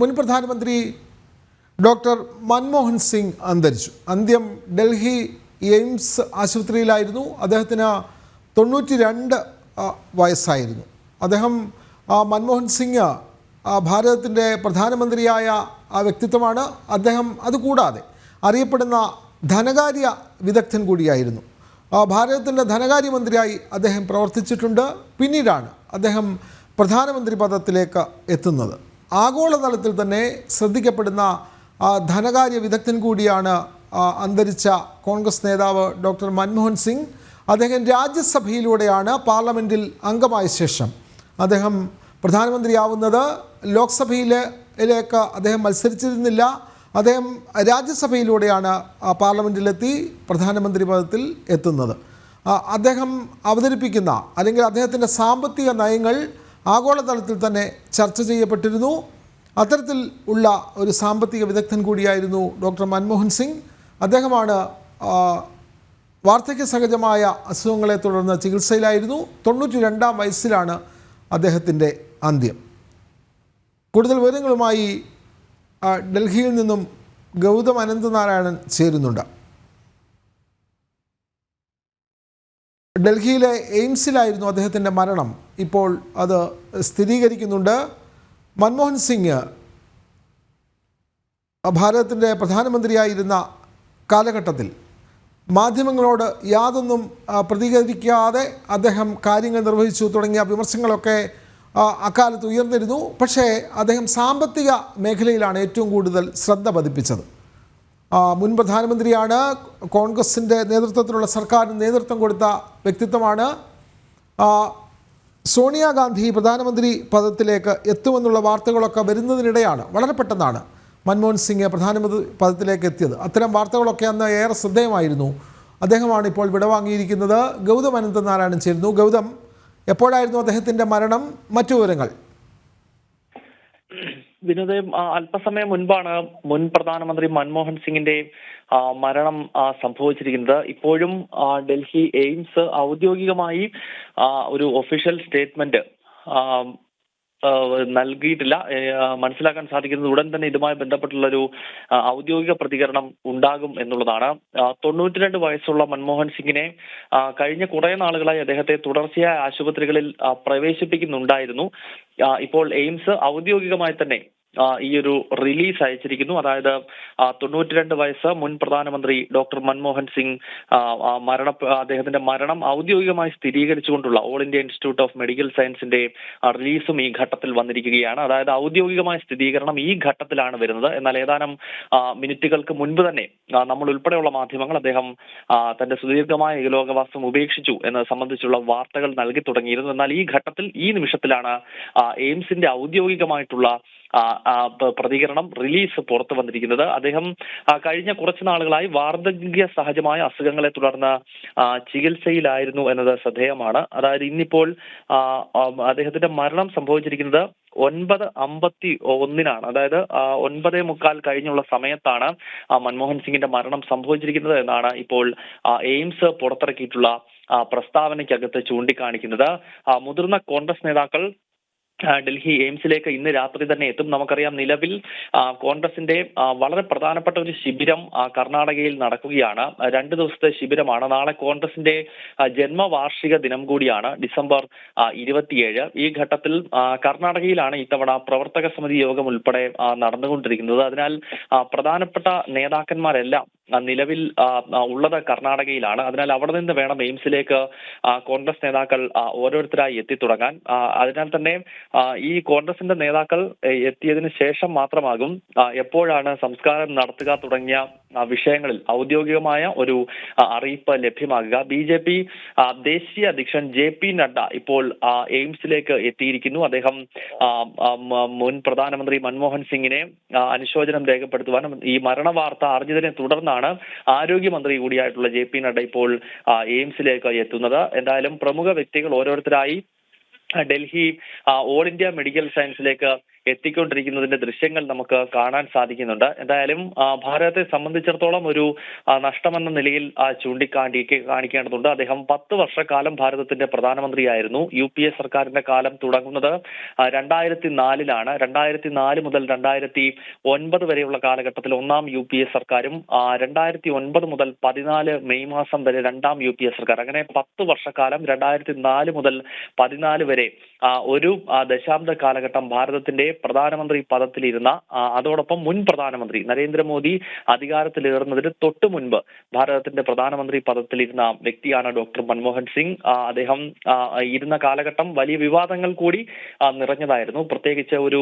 മുൻ പ്രധാനമന്ത്രി ഡോക്ടർ മൻമോഹൻ സിംഗ് അന്തരിച്ചു. അന്ത്യം ഡൽഹി എയിംസ് ആശുപത്രിയിലായിരുന്നു. അദ്ദേഹത്തിന് 92 വയസ്സായിരുന്നു. മൻമോഹൻ സിംഗ് ഭാരതത്തിൻ്റെ പ്രധാനമന്ത്രിയായ വ്യക്തിത്വമാണ്. അദ്ദേഹം അതുകൂടാതെ അറിയപ്പെടുന്ന ധനകാര്യ വിദഗ്ധൻ കൂടിയായിരുന്നു. ഭാരതത്തിൻ്റെ ധനകാര്യമന്ത്രിയായി അദ്ദേഹം പ്രവർത്തിച്ചിട്ടുണ്ട്. പിന്നീടാണ് അദ്ദേഹം പ്രധാനമന്ത്രി പദത്തിലേക്ക് എത്തുന്നത്. ആഗോളതലത്തിൽ തന്നെ ശ്രദ്ധിക്കപ്പെടുന്ന ധനകാര്യ വിദഗ്ധൻ കൂടിയാണ് അന്തരിച്ച കോൺഗ്രസ് നേതാവ് ഡോക്ടർ മൻമോഹൻ സിംഗ്. അദ്ദേഹം രാജ്യസഭയിലൂടെയാണ് പാർലമെൻറ്റിൽ അംഗമായ ശേഷം അദ്ദേഹം പ്രധാനമന്ത്രിയാവുന്നത്. ലോക്സഭയിലേക്ക് അദ്ദേഹം മത്സരിച്ചിരുന്നില്ല. അദ്ദേഹം രാജ്യസഭയിലൂടെയാണ് പാർലമെൻറ്റിലെത്തി പ്രധാനമന്ത്രി പദത്തിൽ എത്തുന്നത്. അദ്ദേഹം അവതരിപ്പിക്കുന്ന അല്ലെങ്കിൽ അദ്ദേഹത്തിൻ്റെ സാമ്പത്തിക നയങ്ങൾ ആഗോളതലത്തിൽ തന്നെ ചർച്ച ചെയ്യപ്പെട്ടിരുന്നു. അത്തരത്തിൽ ഉള്ള ഒരു സാമ്പത്തിക വിദഗ്ധൻ കൂടിയായിരുന്നു ഡോക്ടർ മൻമോഹൻ സിംഗ്. അദ്ദേഹമാണ് വാർദ്ധക്യ സഹജമായ അസുഖങ്ങളെ തുടർന്ന് ചികിത്സയിലായിരുന്നു. 92 വയസ്സിലാണ് അദ്ദേഹത്തിൻ്റെ അന്ത്യം. കൂടുതൽ വിവരങ്ങളുമായി ഡൽഹിയിൽ നിന്നും ഗൗതം അനന്തനാരായണൻ ചേരുന്നുണ്ട്. ഡൽഹിയിലെ എയിംസിലായിരുന്നു അദ്ദേഹത്തിൻ്റെ മരണം. ഇപ്പോൾ അത് സ്ഥിരീകരിക്കുന്നുണ്ട്. മൻമോഹൻ സിംഗ് ഭാരതത്തിൻ്റെ പ്രധാനമന്ത്രിയായിരുന്ന കാലഘട്ടത്തിൽ മാധ്യമങ്ങളോട് യാതൊന്നും പ്രതികരിക്കാതെ അദ്ദേഹം കാര്യങ്ങൾ നിർവഹിച്ചു തുടങ്ങിയ വിമർശനങ്ങളൊക്കെ അക്കാലത്ത് ഉയർന്നിരുന്നു. പക്ഷേ അദ്ദേഹം സാമ്പത്തിക മേഖലയിലാണ് ഏറ്റവും കൂടുതൽ ശ്രദ്ധ പതിപ്പിച്ചത്. മുൻ പ്രധാനമന്ത്രിയാണ്. കോൺഗ്രസിൻ്റെ നേതൃത്വത്തിലുള്ള സർക്കാരിന് നേതൃത്വം കൊടുത്ത വ്യക്തിത്വമാണ്. സോണിയാഗാന്ധി പ്രധാനമന്ത്രി പദത്തിലേക്ക് എത്തുമെന്നുള്ള വാർത്തകളൊക്കെ വരുന്നതിനിടെയാണ് വളരെ പെട്ടെന്നാണ് മൻമോഹൻ സിംഗ് പ്രധാനമന്ത്രി പദത്തിലേക്ക് എത്തിയത്. അത്തരം വാർത്തകളൊക്കെ അന്ന് ഏറെ ശ്രദ്ധേയമായിരുന്നു. അദ്ദേഹമാണ് ഇപ്പോൾ വിടവാങ്ങിയിരിക്കുന്നത്. ഗൗതം അനന്തനാരായണൻ ചേരുന്നു. ഗൗതം, എപ്പോഴായിരുന്നു അദ്ദേഹത്തിൻ്റെ മരണം? മറ്റു വിവരങ്ങൾ? വിനോദ്, അല്പസമയം മുൻപാണ് മുൻ പ്രധാനമന്ത്രി മൻമോഹൻ സിംഗിന്റെ മരണം സംഭവിച്ചിരിക്കുന്നത്. ഇപ്പോഴും ഡൽഹി എയിംസ് ഔദ്യോഗികമായി ഒരു ഒഫീഷ്യൽ സ്റ്റേറ്റ്മെന്റ് നൽകിയിട്ടില്ല. മനസ്സിലാക്കാൻ സാധിക്കുന്നത് ഉടൻ തന്നെ ഇതുമായി ബന്ധപ്പെട്ടുള്ളൊരു ഔദ്യോഗിക പ്രതികരണം ഉണ്ടാകും എന്നുള്ളതാണ്. 92 വയസ്സുള്ള മൻമോഹൻ സിംഗിനെ കഴിഞ്ഞ കുറെ നാളുകളായി അദ്ദേഹത്തെ തുടർച്ചയായ ആശുപത്രികളിൽ പ്രവേശിപ്പിക്കുന്നുണ്ടായിരുന്നു. ഇപ്പോൾ എയിംസ് ഔദ്യോഗികമായി തന്നെ ഈ ഒരു റിലീസ് അയച്ചിരിക്കുന്നു. അതായത് 92 വയസ്സ് മുൻ പ്രധാനമന്ത്രി ഡോക്ടർ മൻമോഹൻ സിംഗ് അദ്ദേഹത്തിന്റെ മരണം ഔദ്യോഗികമായി സ്ഥിരീകരിച്ചുകൊണ്ടുള്ള all India institute of medical സയൻസിന്റെ റിലീസും ഈ ഘട്ടത്തിൽ വന്നിരിക്കുകയാണ്. അതായത് ഔദ്യോഗികമായ സ്ഥിരീകരണം ഈ ഘട്ടത്തിലാണ് വരുന്നത്. എന്നാൽ ഏതാനും മിനിറ്റുകൾക്ക് മുൻപ് തന്നെ നമ്മൾ ഉൾപ്പെടെയുള്ള മാധ്യമങ്ങൾ അദ്ദേഹം തന്റെ സുദീർഘമായ ഇഹലോകവാസം ഉപേക്ഷിച്ചു എന്നത് സംബന്ധിച്ചുള്ള വാർത്തകൾ നൽകി തുടങ്ങിയിരുന്നു. എന്നാൽ ഈ ഘട്ടത്തിൽ ഈ നിമിഷത്തിലാണ് എയിംസിന്റെ ഔദ്യോഗികമായിട്ടുള്ള പ്രതികരണം റിലീസ് പുറത്തു വന്നിരിക്കുന്നത്. അദ്ദേഹം കഴിഞ്ഞ കുറച്ചു നാളുകളായി വാർദ്ധക്യ സഹജമായ അസുഖങ്ങളെ തുടർന്ന് ചികിത്സയിലായിരുന്നു എന്നത് ശ്രദ്ധേയമാണ്. അതായത് ഇന്നിപ്പോൾ അദ്ദേഹത്തിന്റെ മരണം സംഭവിച്ചിരിക്കുന്നത് 9:51 അതായത് 9:45 കഴിഞ്ഞുള്ള സമയത്താണ് മൻമോഹൻ സിംഗിന്റെ മരണം സംഭവിച്ചിരിക്കുന്നത് എന്നാണ് ഇപ്പോൾ എയിംസ് പുറത്തിറക്കിയിട്ടുള്ള പ്രസ്താവനയ്ക്കകത്ത് ചൂണ്ടിക്കാണിക്കുന്നത്. മുതിർന്ന കോൺഗ്രസ് നേതാക്കൾ ഡൽഹി എയിംസിലേക്ക് ഇന്ന് രാത്രി തന്നെ എത്തും. നമുക്കറിയാം, നിലവിൽ കോൺഗ്രസിന്റെ വളരെ പ്രധാനപ്പെട്ട ഒരു ശിബിരം കർണാടകയിൽ നടക്കുകയാണ്. 2 ദിവസത്തെ ശിബിരമാണ്. നാളെ കോൺഗ്രസിന്റെ ജന്മവാർഷിക ദിനം കൂടിയാണ്, ഡിസംബർ 27. ഈ ഘട്ടത്തിൽ കർണാടകയിലാണ് ഇത്തവണ പ്രവർത്തക സമിതി യോഗം ഉൾപ്പെടെ നടന്നുകൊണ്ടിരിക്കുന്നത്. അതിനാൽ പ്രധാനപ്പെട്ട നേതാക്കന്മാരെല്ലാം നിലവിൽ ഉള്ളത് കർണാടകയിലാണ്. അതിനാൽ അവിടെ നിന്ന് വേണം എയിംസിലേക്ക് കോൺഗ്രസ് നേതാക്കൾ ഓരോരുത്തരായി എത്തിത്തുടങ്ങാൻ. അതിനാൽ തന്നെ ഈ കോൺഗ്രസിന്റെ നേതാക്കൾ എത്തിയതിനു ശേഷം മാത്രമാകും എപ്പോഴാണ് സംസ്കാരം നടത്തുക തുടങ്ങിയ വിഷയങ്ങളിൽ ഔദ്യോഗികമായ ഒരു അറിയിപ്പ് ലഭ്യമാകുക. BJP ദേശീയ അധ്യക്ഷൻ JP നഡ്ഡ ഇപ്പോൾ എയിംസിലേക്ക് എത്തിയിരിക്കുന്നു. അദ്ദേഹം മുൻ പ്രധാനമന്ത്രി മൻമോഹൻ സിംഗിനെ അനുശോചനം രേഖപ്പെടുത്തുവാനും ഈ മരണ വാർത്ത അറിഞ്ഞതിനെ തുടർന്നാണ് ആരോഗ്യമന്ത്രി കൂടിയായിട്ടുള്ള JP നഡ്ഡ ഇപ്പോൾ എയിംസിലേക്ക് എത്തുന്നത്. എന്തായാലും പ്രമുഖ വ്യക്തികൾ ഓരോരുത്തരായി ഡൽഹി ഓൾ ഇന്ത്യ മെഡിക്കൽ സയൻസിലേക്ക് എത്തിക്കൊണ്ടിരിക്കുന്നതിന്റെ ദൃശ്യങ്ങൾ നമുക്ക് കാണാൻ സാധിക്കുന്നുണ്ട്. എന്തായാലും ഭാരതത്തെ സംബന്ധിച്ചിടത്തോളം ഒരു നഷ്ടമെന്ന നിലയിൽ കാണിക്കേണ്ടതുണ്ട്. അദ്ദേഹം 10 വർഷക്കാലം ഭാരതത്തിന്റെ പ്രധാനമന്ത്രിയായിരുന്നു. UPA സർക്കാരിന്റെ കാലം തുടങ്ങുന്നത് 2004-ലാണ്. 2004 മുതൽ 2009 വരെയുള്ള കാലഘട്ടത്തിൽ ഒന്നാം UPA സർക്കാരും 2009 മുതൽ 14 മെയ് മാസം വരെ രണ്ടാം UPA സർക്കാർ, അങ്ങനെ 10 വർഷക്കാലം 2004 മുതൽ 14 വരെ ഒരു ദശാബ്ദ കാലഘട്ടം ഭാരതത്തിന്റെ പ്രധാനമന്ത്രി പദത്തിലിരുന്ന, അതോടൊപ്പം മുൻ പ്രധാനമന്ത്രി നരേന്ദ്രമോദി അധികാരത്തിലേറുന്നതിന് തൊട്ടു മുൻപ് ഭാരതത്തിന്റെ പ്രധാനമന്ത്രി പദത്തിലിരുന്ന വ്യക്തിയാണ് ഡോക്ടർ മൻമോഹൻ സിംഗ്. അദ്ദേഹം ഇരുന്ന കാലഘട്ടം വലിയ വിവാദങ്ങൾ കൂടി നിറഞ്ഞതായിരുന്നു. പ്രത്യേകിച്ച് ഒരു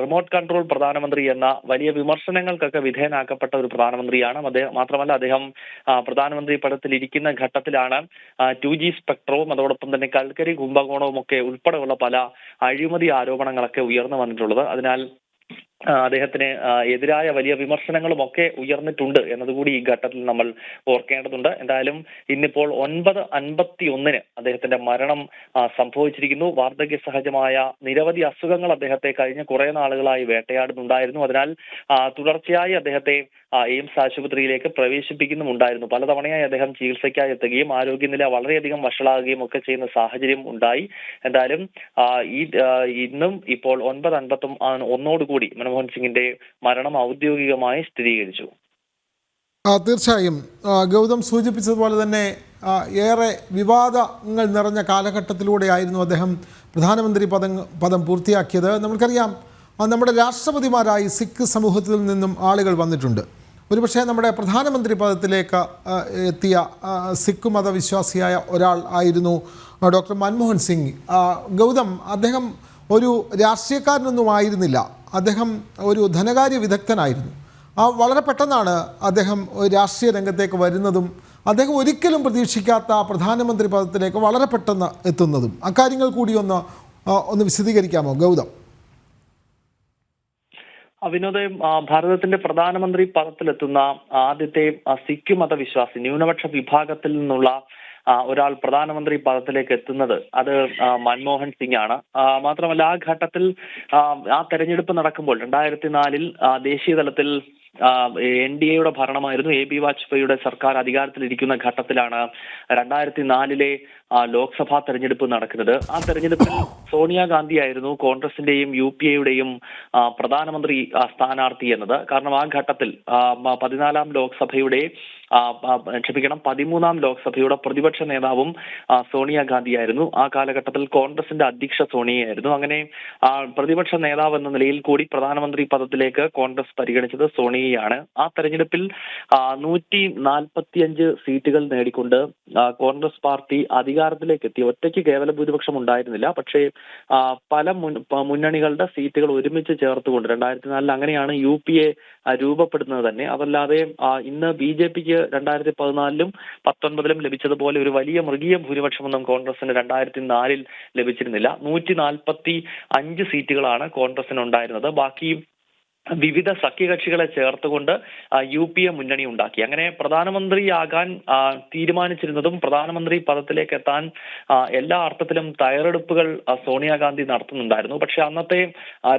റിമോട്ട് കൺട്രോൾ പ്രധാനമന്ത്രി എന്ന വലിയ വിമർശനങ്ങൾക്കൊക്കെ വിധേയനാക്കപ്പെട്ട ഒരു പ്രധാനമന്ത്രിയാണ്. മാത്രമല്ല അദ്ദേഹം പ്രധാനമന്ത്രി പദത്തിൽ ഇരിക്കുന്ന ഘട്ടത്തിലാണ് 2G സ്പെക്ട്രവും അതോടൊപ്പം തന്നെ കൽക്കരി കുംഭകോണവും ഒക്കെ ഉൾപ്പെടെയുള്ള പല അഴിമതി ആരോപണങ്ങളൊക്കെ ഉയർന്നു വന്നിട്ടുള്ളത്. അതിനാൽ അദ്ദേഹത്തിന് എതിരായ വലിയ വിമർശനങ്ങളും ഒക്കെ ഉയർന്നിട്ടുണ്ട് എന്നതുകൂടി ഈ ഘട്ടത്തിൽ നമ്മൾ ഓർക്കേണ്ടതുണ്ട്. എന്തായാലും ഇന്നിപ്പോൾ 9:51 അദ്ദേഹത്തിന്റെ മരണം സംഭവിച്ചിരിക്കുന്നു. വാർദ്ധക്യ സഹജമായ നിരവധി അസുഖങ്ങൾ അദ്ദേഹത്തെ കഴിഞ്ഞ കുറെ നാളുകളായി വേട്ടയാടുന്നുണ്ടായിരുന്നു. അതിനാൽ തുടർച്ചയായി അദ്ദേഹത്തെ എയിംസ് ആശുപത്രിയിലേക്ക് പ്രവേശിപ്പിക്കുന്നുമുണ്ടായിരുന്നു. പലതവണയായി അദ്ദേഹം ചികിത്സയ്ക്കായി എത്തുകയും ആരോഗ്യനില വളരെയധികം വഷളാകുകയും ഒക്കെ ചെയ്യുന്ന സാഹചര്യം ഉണ്ടായി. എന്തായാലും ഇന്നും ഇപ്പോൾ 9:51 മൻമോഹൻ സിംഗിന്റെ മരണം ഔദ്യോഗികമായി സ്ഥിരീകരിച്ചു. തീർച്ചയായും ഗൗതം സൂചിപ്പിച്ചതുപോലെ തന്നെ ഏറെ വിവാദങ്ങൾ നിറഞ്ഞ കാലഘട്ടത്തിലൂടെയായിരുന്നു അദ്ദേഹം പ്രധാനമന്ത്രി പദം പൂർത്തിയാക്കിയത്. നമുക്കറിയാം, നമ്മുടെ രാഷ്ട്രപതിമാരായി സിഖ് സമൂഹത്തിൽ നിന്നും ആളുകൾ വന്നിട്ടുണ്ട്. ഒരുപക്ഷെ നമ്മുടെ പ്രധാനമന്ത്രി പദത്തിലേക്ക് എത്തിയ സിഖ് മതവിശ്വാസിയായ ഒരാൾ ആയിരുന്നു ഡോക്ടർ മൻമോഹൻ സിംഗ്. ഗൗതം, അദ്ദേഹം ഒരു രാഷ്ട്രീയക്കാരനൊന്നും ആയിരുന്നില്ല. അദ്ദേഹം ഒരു ധനകാര്യ വിദഗ്ധനായിരുന്നു. വളരെ പെട്ടെന്നാണ് അദ്ദേഹം രാഷ്ട്രീയ രംഗത്തേക്ക് വരുന്നതും അദ്ദേഹം ഒരിക്കലും പ്രതീക്ഷിക്കാത്ത പ്രധാനമന്ത്രി പദത്തിലേക്ക് വളരെ പെട്ടെന്ന് എത്തുന്നതും. അക്കാര്യങ്ങൾ കൂടി ഒന്ന് വിശദീകരിക്കാമോ ഗൗതം? വിനോദ്, ഭാരതത്തിന്റെ പ്രധാനമന്ത്രി പദത്തിലെത്തുന്ന ആദ്യത്തെ സിഖ് മതവിശ്വാസി, ന്യൂനപക്ഷ വിഭാഗത്തിൽ നിന്നുള്ള ഒരാൾ പ്രധാനമന്ത്രി പദത്തിലേക്ക് എത്തുന്നത് അത് മൻമോഹൻ സിംഗ് ആണ്. മാത്രമല്ല ആ ഘട്ടത്തിൽ ആ തെരഞ്ഞെടുപ്പ് നടക്കുമ്പോൾ 2004 ദേശീയ തലത്തിൽ NDAയുടെ ഭരണമായിരുന്നു. AB വാജ്പേയിയുടെ സർക്കാർ അധികാരത്തിലിരിക്കുന്ന ഘട്ടത്തിലാണ് 2004 ലോക്സഭാ തെരഞ്ഞെടുപ്പ് നടക്കുന്നത്. ആ തെരഞ്ഞെടുപ്പിൽ സോണിയാഗാന്ധി ആയിരുന്നു കോൺഗ്രസിന്റെയും UPAയുടെയും പ്രധാനമന്ത്രി സ്ഥാനാർത്ഥി എന്നത്. കാരണം ആ ഘട്ടത്തിൽ 13ാം ലോക്സഭയുടെ പ്രതിപക്ഷ നേതാവും സോണിയാഗാന്ധിയായിരുന്നു. ആ കാലഘട്ടത്തിൽ കോൺഗ്രസിന്റെ അധ്യക്ഷ സോണിയയായിരുന്നു. അങ്ങനെ പ്രതിപക്ഷ നേതാവ് എന്ന നിലയിൽ കൂടി പ്രധാനമന്ത്രി പദത്തിലേക്ക് കോൺഗ്രസ് പരിഗണിച്ചത് സോണിയയാണ്. ആ തെരഞ്ഞെടുപ്പിൽ 145 സീറ്റുകൾ നേടിക്കൊണ്ട് കോൺഗ്രസ് പാർട്ടി അധികാരത്തിലേക്ക് എത്തി. ഒറ്റയ്ക്ക് കേവല ഭൂരിപക്ഷം ഉണ്ടായിരുന്നില്ല. പക്ഷേ പല മുന്നണികളുടെ സീറ്റുകൾ ഒരുമിച്ച് ചേർത്തുകൊണ്ട് 2004 അങ്ങനെയാണ് UPA രൂപപ്പെടുന്നത് തന്നെ. അതല്ലാതെ ഇന്ന് BJPക്ക് 2014-ലും 2019-ലും ലഭിച്ചതുപോലെ ഒരു വലിയ മൃഗീയ ഭൂരിപക്ഷമൊന്നും കോൺഗ്രസിന് 2004 ലഭിച്ചിരുന്നില്ല. 145 സീറ്റുകളാണ് കോൺഗ്രസിന് ഉണ്ടായിരുന്നത്. ബാക്കി വിവിധ സഖ്യകക്ഷികളെ ചേർത്തുകൊണ്ട് UPA മുന്നണി ഉണ്ടാക്കി. അങ്ങനെ പ്രധാനമന്ത്രിയാകാൻ തീരുമാനിച്ചിരുന്നതും പ്രധാനമന്ത്രി പദത്തിലേക്ക് എത്താൻ എല്ലാ അർത്ഥത്തിലും തയ്യാറെടുപ്പുകൾ സോണിയാഗാന്ധി നടത്തുന്നുണ്ടായിരുന്നു. പക്ഷെ അന്നത്തെ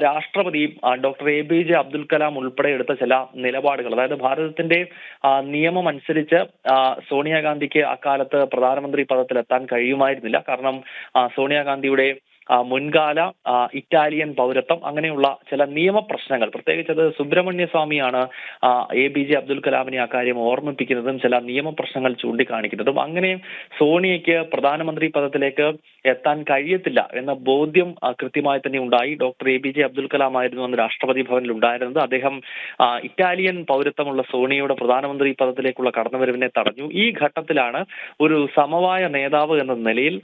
രാഷ്ട്രപതി ഡോക്ടർ APJ അബ്ദുൽ കലാം ഉൾപ്പെടെ എടുത്ത ചില നിലപാടുകൾ, അതായത് ഭാരതത്തിന്റെ നിയമം അനുസരിച്ച് സോണിയാഗാന്ധിക്ക് അക്കാലത്ത് പ്രധാനമന്ത്രി പദത്തിലെത്താൻ കഴിയുമായിരുന്നില്ല. കാരണം സോണിയാഗാന്ധിയുടെ മുൻകാല ഇറ്റാലിയൻ പൗരത്വം, അങ്ങനെയുള്ള ചില നിയമപ്രശ്നങ്ങൾ, പ്രത്യേകിച്ച് അത് സുബ്രഹ്മണ്യ സ്വാമിയാണ് APJ അബ്ദുൽ കലാമിനെ അക്കാര്യം ഓർമ്മിപ്പിക്കുന്നതും ചില നിയമപ്രശ്നങ്ങൾ ചൂണ്ടിക്കാണിക്കുന്നതും. അങ്ങനെ സോണിയയ്ക്ക് പ്രധാനമന്ത്രി പദത്തിലേക്ക് എത്താൻ കഴിയത്തില്ല എന്ന ബോധ്യം കൃത്യമായി തന്നെ ഉണ്ടായി. ഡോക്ടർ APJ അബ്ദുൽ കലാം ആയിരുന്നു അന്ന് രാഷ്ട്രപതി ഭവനിൽ ഉണ്ടായിരുന്നത്. അദ്ദേഹം ഇറ്റാലിയൻ പൗരത്വമുള്ള സോണിയയുടെ പ്രധാനമന്ത്രി പദത്തിലേക്കുള്ള കടന്നുവരവിനെ തടഞ്ഞു. ഈ ഘട്ടത്തിലാണ് ഒരു സമവായ നേതാവ് എന്ന നിലയിൽ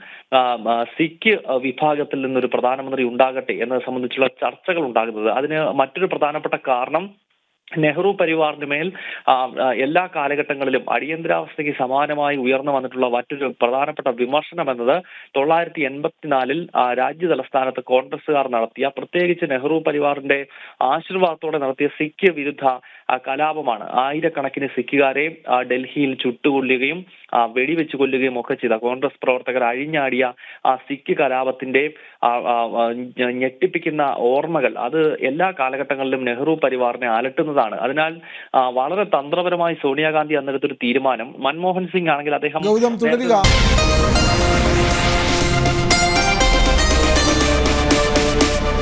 സിഖ് വിഭാഗത്തിൽ നിന്നൊരു പ്രധാനമന്ത്രി ഉണ്ടാകട്ടെ എന്നത് സംബന്ധിച്ചുള്ള ചർച്ചകൾ ഉണ്ടാകുന്നത്. അതിന് മറ്റൊരു പ്രധാനപ്പെട്ട കാരണം നെഹ്റു പരിവാറിന് മേൽ എല്ലാ കാലഘട്ടങ്ങളിലും അടിയന്തരാവസ്ഥയ്ക്ക് സമാനമായി ഉയർന്നു വന്നിട്ടുള്ള മറ്റൊരു പ്രധാനപ്പെട്ട വിമർശനം എന്നത് 1984 രാജ്യ തലസ്ഥാനത്ത് കോൺഗ്രസുകാർ നടത്തിയ, പ്രത്യേകിച്ച് നെഹ്റു പരിവാറിന്റെ ആശീർവാദത്തോടെ നടത്തിയ സിഖ് വിരുദ്ധ കലാപമാണ്. ആയിരക്കണക്കിന് സിഖുകാരെ ഡൽഹിയിൽ ചുട്ടുകൊല്ലുകയും വെടിവെച്ച് കൊല്ലുകയും ഒക്കെ ചെയ്ത കോൺഗ്രസ് പ്രവർത്തകർ അഴിഞ്ഞാടിയ ആ സിഖ് കലാപത്തിന്റെ ഞെട്ടിപ്പിക്കുന്ന ഓർമ്മകൾ അത് എല്ലാ കാലഘട്ടങ്ങളിലും നെഹ്റു പരിവാറിനെ അലട്ടുന്നതാണ്. അതിനാൽ വളരെ തന്ത്രപരമായി സോണിയാഗാന്ധി അന്നെടുത്തൊരു തീരുമാനം, മൻമോഹൻ സിംഗ് ആണെങ്കിൽ അദ്ദേഹം ഗൗതം തുടരുക.